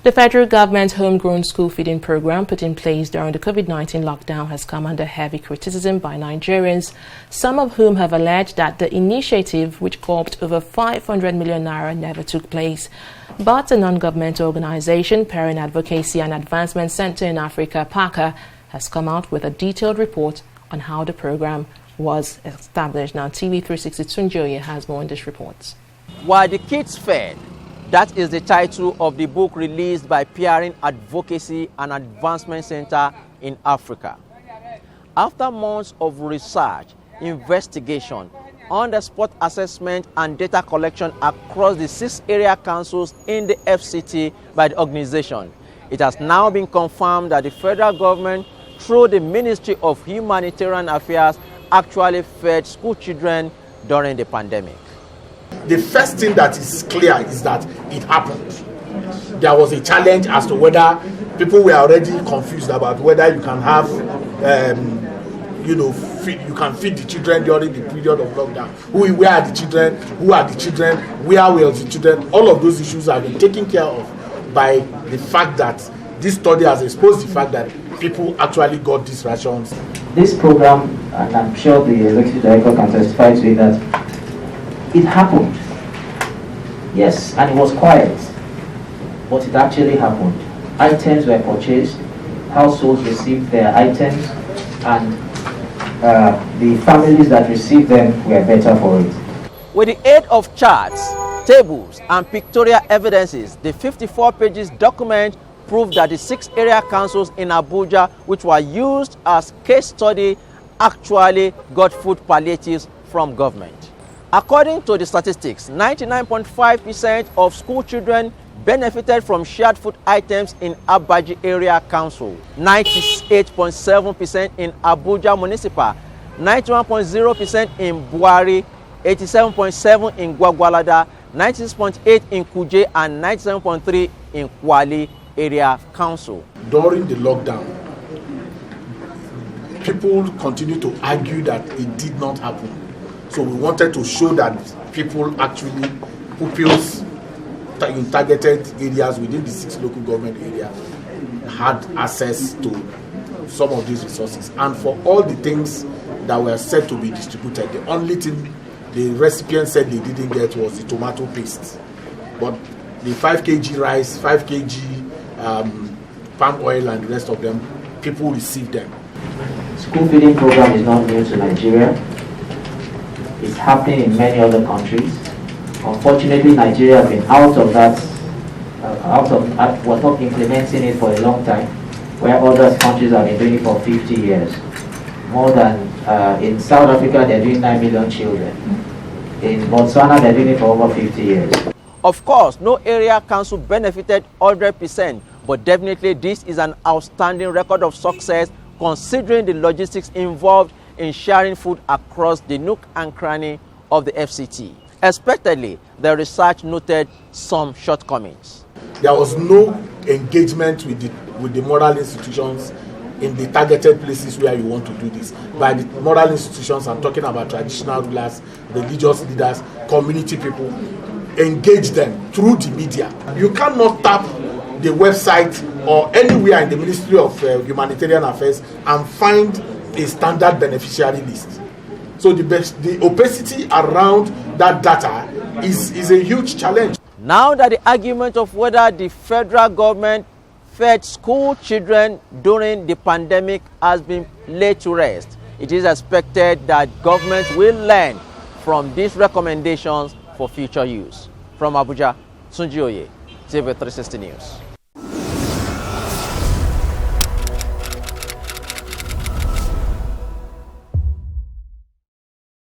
The federal government's homegrown school feeding program put in place during the COVID-19 lockdown has come under heavy criticism by Nigerians, some of whom have alleged that the initiative, which cost over 500 million naira, never took place. But a non-governmental organization, Parent Advocacy and Advancement Center in Africa, PACA, has come out with a detailed report on how the program was established. Now, TV360 Tunjoye has more on this report. While the kids fed, that is the title of the book released by Parent Advocacy and Advancement Center in Africa. After months of research, investigation, on-the-spot assessment and data collection across the 6 area councils in the FCT by the organization, it has now been confirmed that the federal government, through the Ministry of Humanitarian Affairs, actually fed school children during the pandemic. The first thing that is clear is that it happened. There was a challenge as to whether people were already confused about whether you can have, you can feed the children during the period of lockdown. Where are the children? Who are the children? Where were the children? All of those issues have been taken care of by the fact that this study has exposed the fact that people actually got these rations. This program, and I'm sure the executive director can testify to it, that it happened. Yes, and it was quiet, but it actually happened. Items were purchased, households received their items, and the families that received them were better for it. With the aid of charts, tables, and pictorial evidences, the 54 pages document proved that the 6 area councils in Abuja, which were used as case study, actually got food palliatives from government. According to the statistics, 99.5% of school children benefited from shared food items in Abaji Area Council, 98.7% in Abuja Municipal, 91.0% in Buhari, 87.7% in Gwagwalada, 96.8% in Kuje, and 97.3% in Kwali Area Council. During the lockdown, people continue to argue that it did not happen. So we wanted to show that pupils in targeted areas within the 6 local government areas had access to some of these resources. And for all the things that were said to be distributed, the only thing the recipient said they didn't get was the tomato paste. But the 5 kg rice, 5 kg palm oil, and the rest of them, people received them. School feeding program is not new to Nigeria. It's happening in many other countries. Unfortunately, Nigeria has been out of that, was not implementing it for a long time, where other countries have been doing it for 50 years. More than, in South Africa, they're doing 9 million children. In Botswana, they're doing it for over 50 years. Of course, no area council benefited 100%, but definitely this is an outstanding record of success considering the logistics involved in sharing food across the nook and cranny of the FCT. Expectedly, the research noted some shortcomings. There was no engagement with the moral institutions in the targeted places where you want to do this. By the moral institutions, I'm talking about traditional rulers, religious leaders, community people. Engage them through the media. You cannot tap the website or anywhere in the Ministry of Humanitarian Affairs and find a standard beneficiary list. So the opacity around that data is a huge challenge. Now that the argument of whether the federal government fed school children during the pandemic has been laid to rest, it is expected that government will learn from these recommendations for future use. From Abuja, Tunjoye, TV360 News.